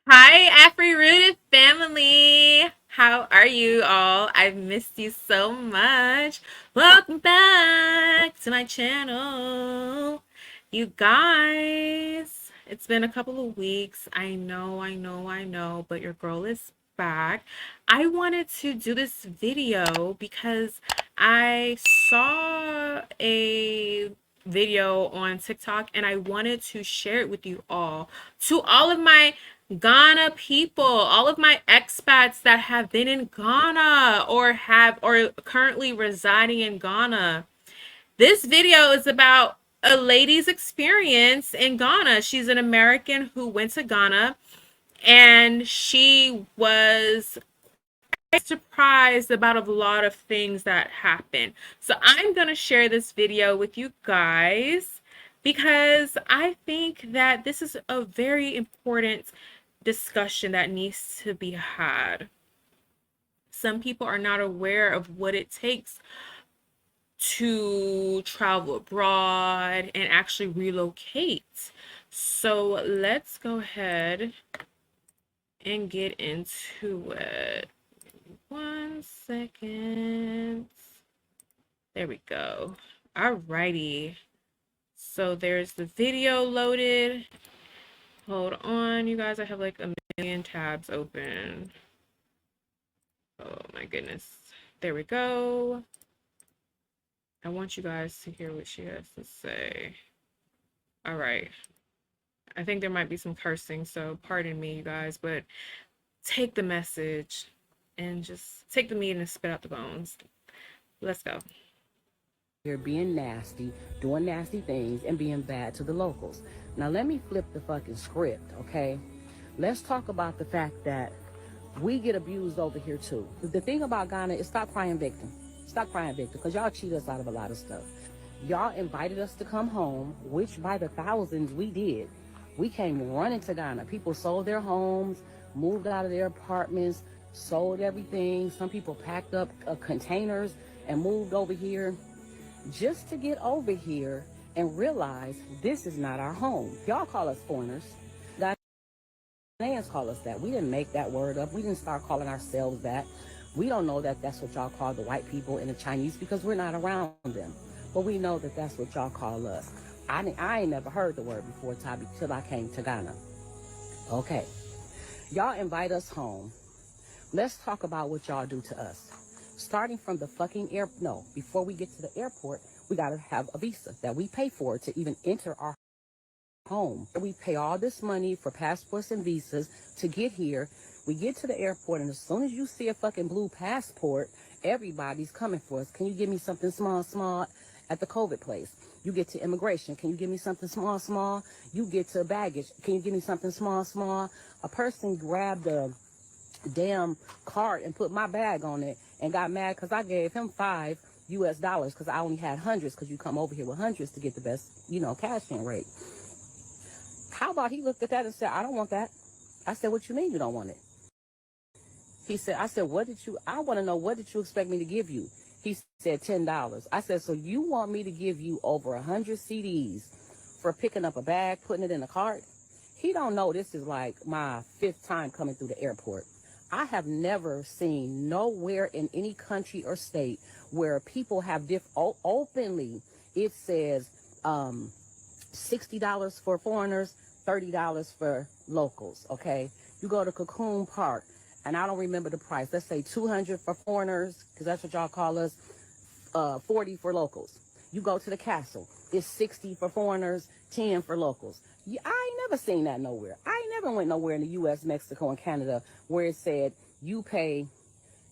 Hi, Afri-rooted family. How are you all? I've missed you so much. Welcome back to my channel. You guys, it's been a couple of weeks. I know, but your girl is back. I wanted to do this video because I saw a video on TikTok and I wanted to share it with you all. To all of my Ghana people, all of my expats that have been in Ghana or currently residing in Ghana. This video is about a lady's experience in Ghana. She's an American who went to Ghana and she was surprised about a lot of things that happen. So I'm going to share this video with you guys because I think that this is a very important discussion that needs to be had. Some people are not aware of what it takes to travel abroad and actually relocate. So let's go ahead and get into it. 1 second. There we go. Alrighty. So there's the video loaded. Hold on, you guys. I have like a million tabs open. Oh my goodness. There we go. I want you guys to hear what she has to say. All right. I think there might be some cursing, so pardon me, you guys, but take the message and just take the meat and spit out the bones. Let's go. Here being nasty, doing nasty things, and being bad to the locals. Now let me flip the fucking script, okay? Let's talk about the fact that we get abused over here too. The thing about Ghana is stop crying victim. Stop crying victim, because y'all cheat us out of a lot of stuff. Y'all invited us to come home, which by the thousands we did. We came running to Ghana. People sold their homes, moved out of their apartments, sold everything. Some people packed up containers and moved over here just to get over here and realize this is not our home. Y'all call us foreigners. Ghanaians call us that. We didn't make that word up. We didn't start calling ourselves that. We don't know that that's what y'all call the white people and the Chinese because we're not around them. But we know that that's what y'all call us. I ain't never heard the word before, Tabby, till I came to Ghana. Okay. Y'all invite us home. Let's talk about what y'all do to us. Starting from the fucking before we get to the airport, we gotta have a visa that we pay for to even enter our home. We pay all this money for passports and visas to get here. We get to the airport, and as soon as you see a fucking blue passport, everybody's coming for us. Can you give me something small at the COVID place? You get to immigration. Can you give me something small? You get to baggage. Can you give me something small? A person grabbed a damn cart and put my bag on it and got mad because I gave him $5 because I only had hundreds, because you come over here with hundreds to get the best, cash in rate. How about he looked at that and said, I don't want that. I said, what you mean you don't want it? I said, I want to know, what did you expect me to give you? He said, $10. I said, so you want me to give you over 100 CDs for picking up a bag, putting it in a cart? He don't know this is like my 5th time coming through the airport. I have never seen nowhere in any country or state where people have openly, it says $60 for foreigners, $30 for locals, okay? You go to Cocoon Park, and I don't remember the price. Let's say 200 for foreigners, because that's what y'all call us, 40 for locals. You go to the castle, it's 60 for foreigners, 10 for locals. I ain't never seen that nowhere. I ain't never went nowhere in the U.S., Mexico, and Canada where it said you pay,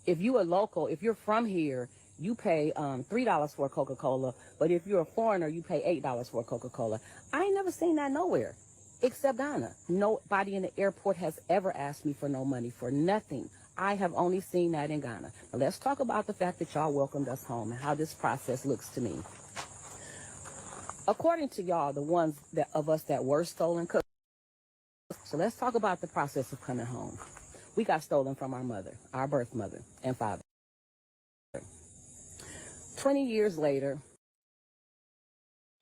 if you a local, if you're from here, you pay $3 for a Coca-Cola, but if you're a foreigner, you pay $8 for a Coca-Cola. I ain't never seen that nowhere except Ghana. Nobody in the airport has ever asked me for no money for nothing. I have only seen that in Ghana. Now let's talk about the fact that y'all welcomed us home and how this process looks to me. According to y'all, the ones of us that were stolen, so let's talk about the process of coming home. We got stolen from our mother, our birth mother and father. 20 years later.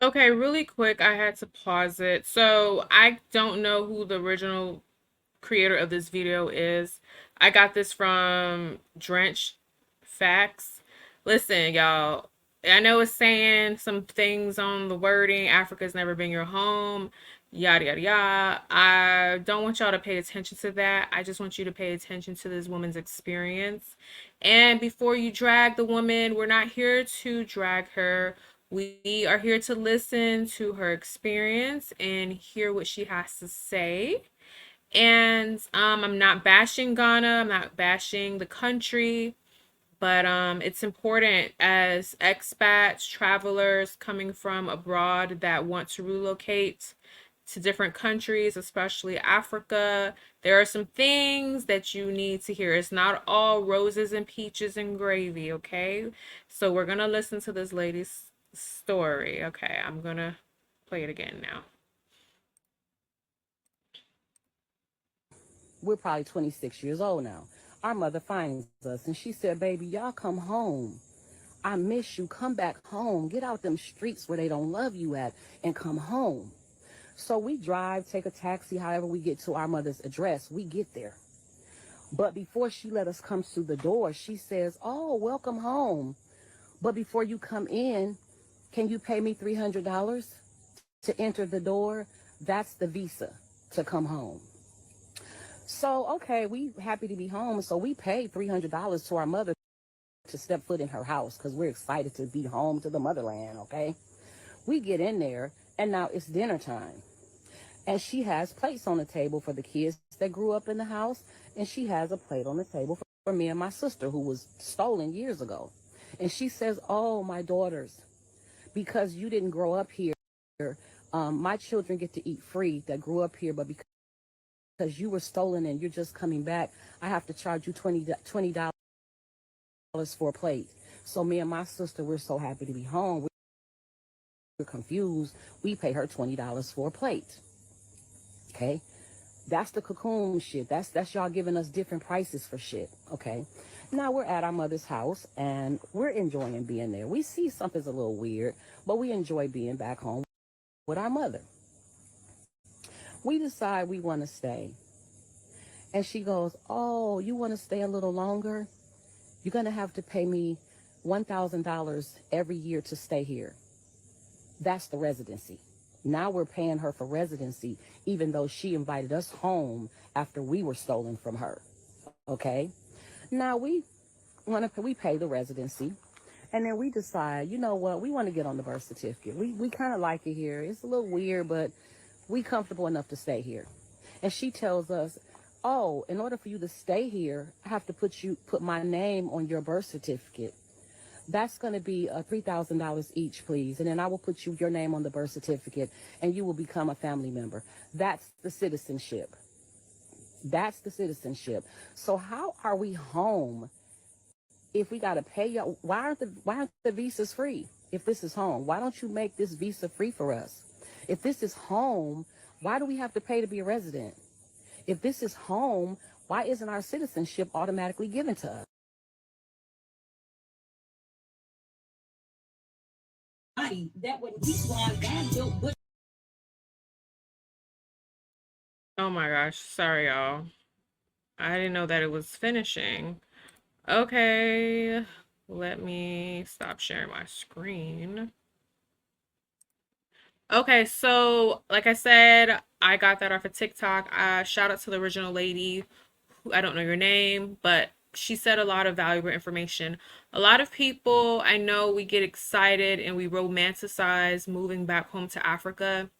Okay, really quick, I had to pause it. So I don't know who the original creator of this video is. I got this from Drench Facts. Listen, y'all, I know it's saying some things on the wording, Africa's never been your home, yada, yada, yada. I don't want y'all to pay attention to that. I just want you to pay attention to this woman's experience. And before you drag the woman, we're not here to drag her. We are here to listen to her experience and hear what she has to say. And I'm not bashing Ghana, I'm not bashing the country, but it's important as expats, travelers coming from abroad that want to relocate to different countries, especially Africa. There are some things that you need to hear. It's not all roses and peaches and gravy, okay? So we're gonna listen to this lady's story. Okay, I'm gonna play it again now. We're probably 26 years old now. Our mother finds us and she said, baby, y'all come home. I miss you. Come back home. Get out them streets where they don't love you at and come home. So we drive, take a taxi, however we get to our mother's address. We get there. But before she let us come through the door, she says, oh, welcome home. But before you come in, can you pay me $300 to enter the door? That's the visa to come home. So, okay, we happy to be home. So we paid $300 to our mother to step foot in her house because we're excited to be home to the motherland, okay? We get in there, and now it's dinner time. And she has plates on the table for the kids that grew up in the house, and she has a plate on the table for me and my sister who was stolen years ago. And she says, oh, my daughters, because you didn't grow up here, my children get to eat free that grew up here, but because you were stolen and you're just coming back, I have to charge you $20 for a plate. So me and my sister, we're so happy to be home. We're confused. We pay her $20 for a plate. Okay? That's the cocoon shit. That's y'all giving us different prices for shit. Okay? Now we're at our mother's house and we're enjoying being there. We see something's a little weird, but we enjoy being back home with our mother. We decide we want to stay. And she goes, oh, you want to stay a little longer? You're going to have to pay me $1,000 every year to stay here. That's the residency. Now we're paying her for residency, even though she invited us home after we were stolen from her. Okay? Now we pay the residency, and then we decide, you know what, we want to get on the birth certificate. We kind of like it here. It's a little weird, but we comfortable enough to stay here. And she tells us, oh, in order for you to stay here, I have to put my name on your birth certificate. That's going to be $3,000 each, please. And then I will put your name on the birth certificate and you will become a family member. That's the citizenship. That's the citizenship. So how are we home if we got to pay y'all? Why aren't the visas free? If this is home, why don't you make this visa free for us? If this is home, why do we have to pay to be a resident? If this is home, why isn't our citizenship automatically given to us? That would be why God built. Oh my gosh, sorry y'all. I didn't know that it was finishing. Okay, let me stop sharing my screen. Okay, so like I said, I got that off of TikTok. Shout out to the original lady, who I don't know your name, but she said a lot of valuable information. A lot of people, I know we get excited and we romanticize moving back home to Africa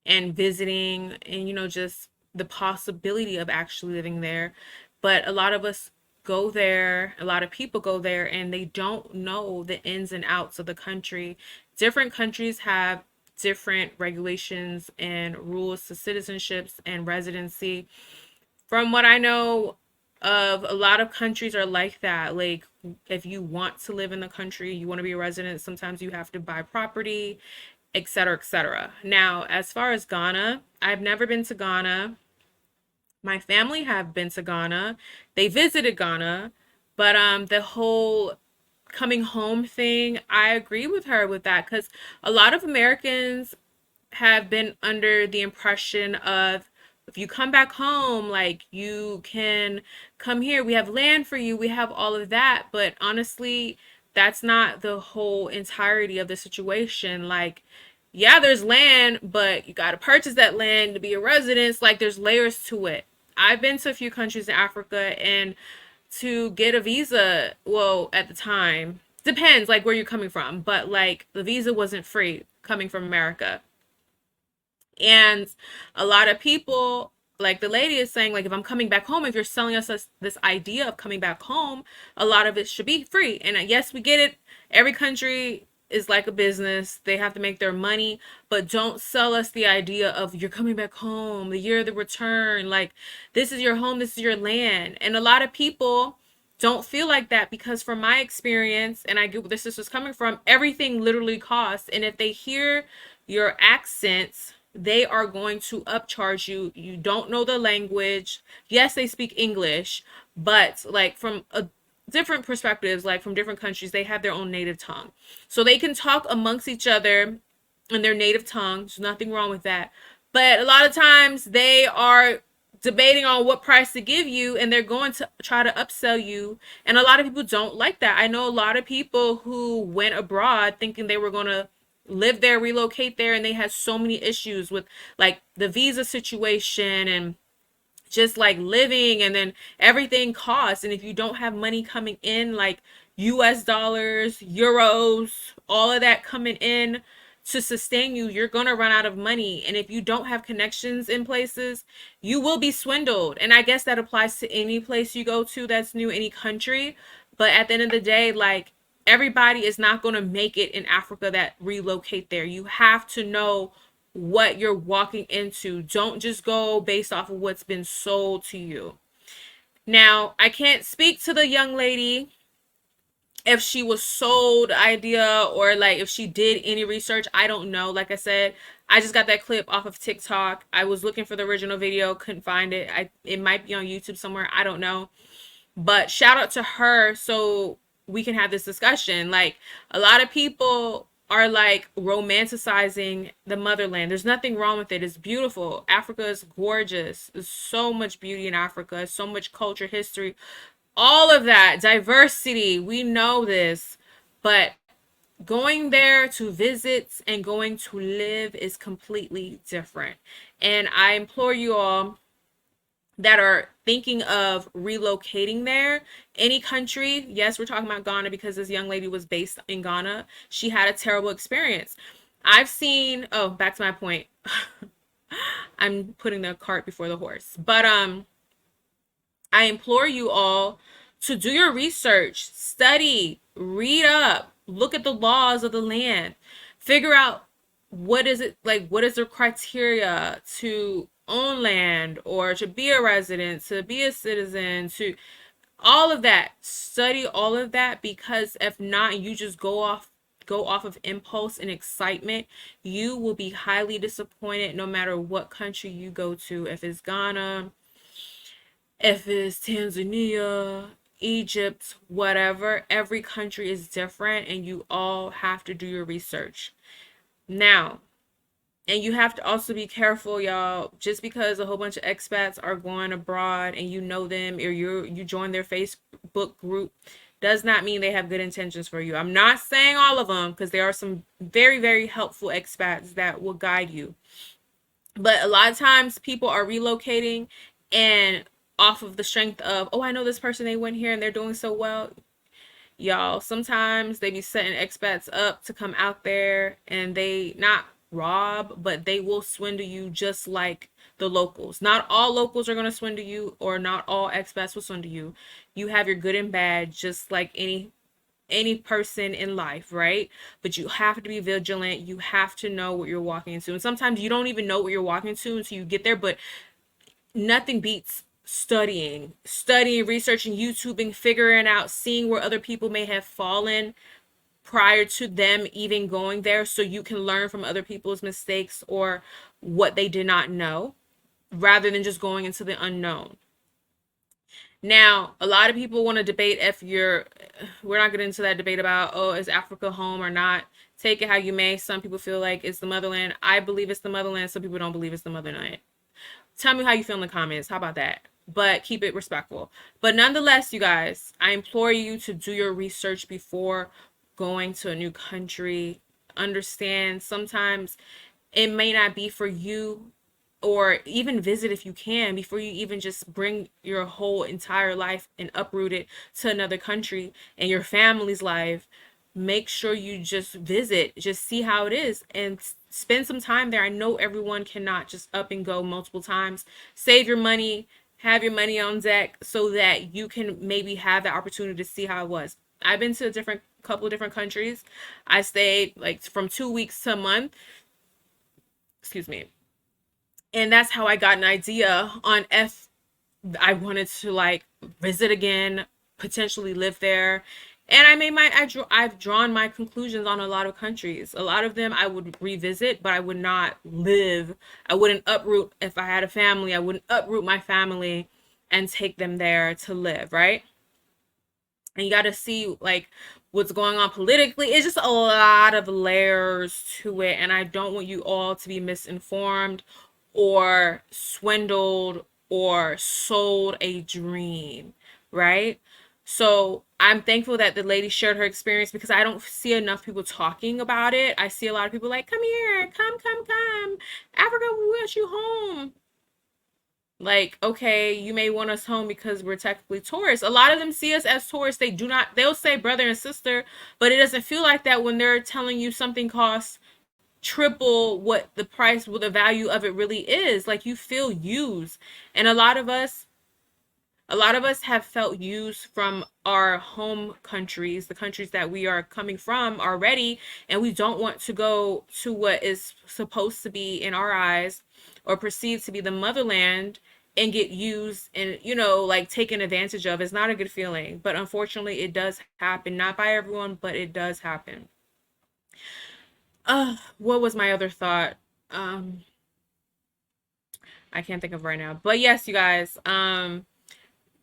and visiting and just the possibility of actually living there. But a lot of us go there, a lot of people go there and they don't know the ins and outs of the country. Different countries have different regulations and rules to citizenships and residency. From what I know of, a lot of countries are like that. Like, if you want to live in the country, you want to be a resident, sometimes you have to buy property, etc., etc. Now, as far as Ghana, I've never been to Ghana. My family have been to Ghana. They visited Ghana, but the whole coming home thing, I agree with her with that because a lot of Americans have been under the impression of if you come back home, like you can come here. We have land for you. We have all of that. But honestly, that's not the whole entirety of the situation. Like, yeah, there's land, but you got to purchase that land to be a resident. Like, there's layers to it. I've been to a few countries in Africa, and to get a visa, well, at the time, depends like where you're coming from, but like the visa wasn't free coming from America. And a lot of people, like the lady is saying, like, if I'm coming back home, if you're selling us this idea of coming back home, a lot of it should be free. And yes, we get it. Every country is like a business. They have to make their money, but don't sell us the idea of you're coming back home, the year of the return. Like, this is your home, this is your land. And a lot of people don't feel like that because from my experience, and I get where this is coming from, everything literally costs. And if they hear your accents, they are going to upcharge you. You don't know the language. Yes, they speak English, but like from a different perspectives, like from different countries, they have their own native tongue. So they can talk amongst each other in their native tongue. There's nothing wrong with that. But a lot of times they are debating on what price to give you, and they're going to try to upsell you. And a lot of people don't like that. I know a lot of people who went abroad thinking they were going to live there, relocate there, and they had so many issues with like the visa situation and just like living, and then everything costs. And if you don't have money coming in, like US dollars, euros, all of that coming in to sustain you, you're going to run out of money. And if you don't have connections in places, you will be swindled. And I guess that applies to any place you go to that's new, any country. But at the end of the day, like, everybody is not going to make it in Africa that relocate there. You have to know what you're walking into. Don't just go based off of what's been sold to you. Now, I can't speak to the young lady if she was sold the idea or like if she did any research. I don't know. Like I said, I just got that clip off of TikTok. I was looking for the original video, couldn't find it. It might be on YouTube somewhere. I don't know. But shout out to her so we can have this discussion. Like, a lot of people are like romanticizing the motherland. There's nothing wrong with it. It's beautiful. Africa is gorgeous. There's so much beauty in Africa, so much culture, history, all of that, diversity. We know this. But going there to visit and going to live is completely different. And I implore you all that are thinking of relocating there, any country. Yes, we're talking about Ghana because this young lady was based in Ghana. She had a terrible experience. I've seen, oh, back to my point. I'm putting the cart before the horse. But I implore you all to do your research, study, read up, look at the laws of the land, figure out what is it like, what is the criteria to own land or to be a resident, to be a citizen, to all of that. Study all of that, because if not, you just go off of impulse and excitement, you will be highly disappointed no matter what country you go to. If it's Ghana, if it's Tanzania, Egypt, whatever, every country is different and you all have to do your research. Now, and you have to also be careful, y'all. Just because a whole bunch of expats are going abroad and you know them or you join their Facebook group does not mean they have good intentions for you. I'm not saying all of them, because there are some very, very helpful expats that will guide you. But a lot of times people are relocating and off of the strength of, oh, I know this person, they went here and they're doing so well. Y'all, sometimes they be setting expats up to come out there and they not rob, but they will swindle you just like the locals. Not all locals are going to swindle you, or not all expats will swindle you. You have your good and bad, just like any person in life, right? But you have to be vigilant. You have to know what you're walking into. And sometimes you don't even know what you're walking into until you get there, but nothing beats studying, researching, YouTubing, figuring out, seeing where other people may have fallen prior to them even going there, so you can learn from other people's mistakes or what they did not know, rather than just going into the unknown. Now, a lot of people want to debate if we're not getting into that debate about, oh, is Africa home or not? Take it how you may. Some people feel like it's the motherland. I believe it's the motherland. Some people don't believe it's the motherland. Tell me how you feel in the comments. How about that? But keep it respectful. But nonetheless, you guys, I implore you to do your research before going to a new country. Understand sometimes it may not be for you, or even visit if you can before you even just bring your whole entire life and uproot it to another country and your family's life. Make sure you just visit, just see how it is, and spend some time there. I know everyone cannot just up and go multiple times. Save your money, have your money on deck so that you can maybe have the opportunity to see how it was. I've been to a different couple of different countries. I stayed like from 2 weeks to a month. Excuse me. And that's how I got an idea on if I wanted to like visit again, potentially live there. And I've drawn my conclusions on a lot of countries. A lot of them I would revisit, but I would not live. I wouldn't uproot. If I had a family, I wouldn't uproot my family and take them there to live, right? And you got to see like what's going on politically. It's just a lot of layers to it, and I don't want you all to be misinformed or swindled or sold a dream, right? So I'm thankful that the lady shared her experience because I don't see enough people talking about it. I see a lot of people like, come here, come, Africa, we want you home. Like, okay, you may want us home because we're technically tourists. A lot of them see us as tourists. They'll say brother and sister, but it doesn't feel like that when they're telling you something costs triple what the price, what the value of it really is. Like, you feel used. And a lot of us have felt used from our home countries, the countries that we are coming from already, and we don't want to go to what is supposed to be in our eyes or perceived to be the motherland and get used and like taken advantage of. It's not a good feeling, but unfortunately it does happen, not by everyone, but it does happen. What was my other thought? I can't think of right now, but yes, you guys,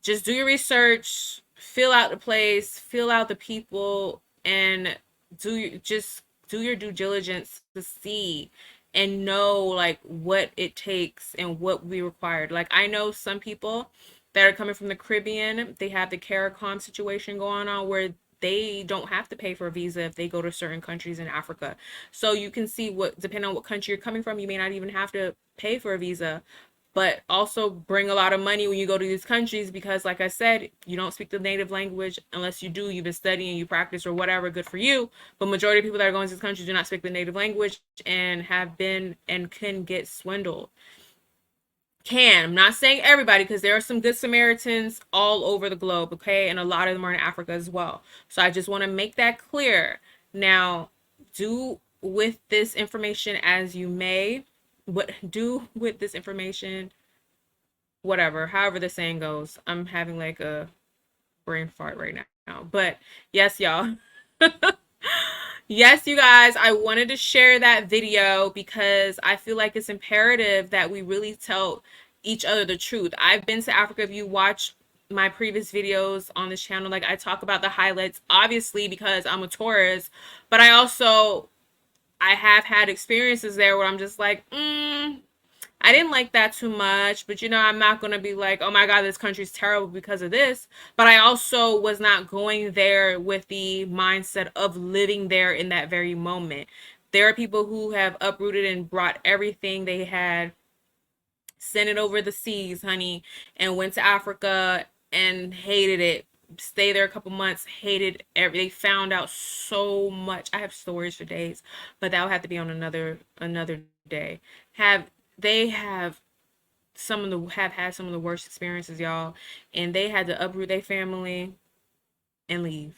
just do your research, fill out the place, fill out the people, and just do your due diligence to see and know like what it takes and what we required. Like, I know some people that are coming from the Caribbean, they have the CARICOM situation going on where they don't have to pay for a visa if they go to certain countries in Africa. So you can see what, depending on what country you're coming from, you may not even have to pay for a visa, but also bring a lot of money when you go to these countries because, like I said, you don't speak the native language. Unless you do, you've been studying, you practice or whatever, good for you. But majority of people that are going to these countries do not speak the native language and have been and can get swindled. I'm not saying everybody, because there are some good Samaritans all over the globe, okay? And a lot of them are in Africa as well. So I just want to make that clear. Now, do with this information as you may. What do with this information, whatever, however the saying goes. I'm having like a brain fart right now. But yes, y'all. Yes, you guys, I wanted to share that video because I feel like it's imperative that we really tell each other the truth. I've been to Africa. If you watch my previous videos on this channel, like I talk about the highlights, obviously because I'm a tourist, but I have had experiences there where I'm just like, I didn't like that too much, but I'm not going to be like, oh my God, this country's terrible because of this. But I also was not going there with the mindset of living there in that very moment. There are people who have uprooted and brought everything they had, sent it over the seas, honey, and went to Africa and hated it. Stay there a couple months, hated they found out so much. I have stories for days, but that'll have to be on another day. Have they have had some of the worst experiences, y'all, and they had to uproot their family and leave.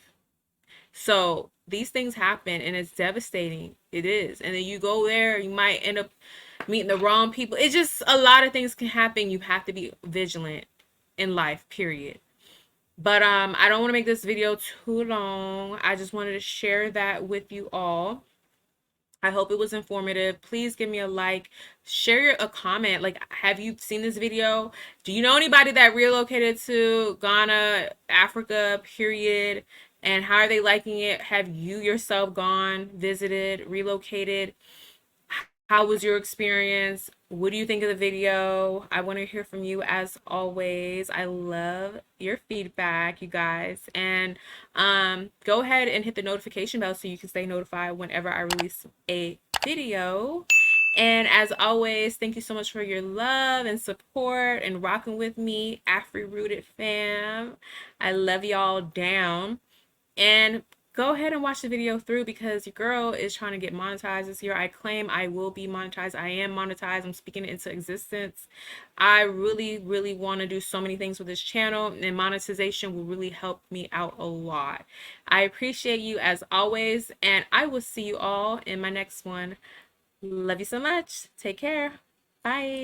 So these things happen and it's devastating. It is. And then you go there, you might end up meeting the wrong people. It's just a lot of things can happen. You have to be vigilant in life, period. But I don't want to make this video too long. I just wanted to share that with you all. I hope it was informative. Please give me a like, share a comment. Like, have you seen this video? Do you know anybody that relocated to Ghana, Africa, period? And how are they liking it? Have you yourself gone, visited, relocated? How was your experience? What do you think of the video? I want to hear from you as always. I love your feedback, you guys. And go ahead and hit the notification bell so you can stay notified whenever I release a video. And as always, thank you so much for your love and support and rocking with me, Afri Rooted fam. I love y'all down. And go ahead and watch the video through because your girl is trying to get monetized this year. I claim I will be monetized. I am monetized. I'm speaking it into existence. I really, really want to do so many things with this channel, and monetization will really help me out a lot. I appreciate you as always, and I will see you all in my next one. Love you so much. Take care. Bye.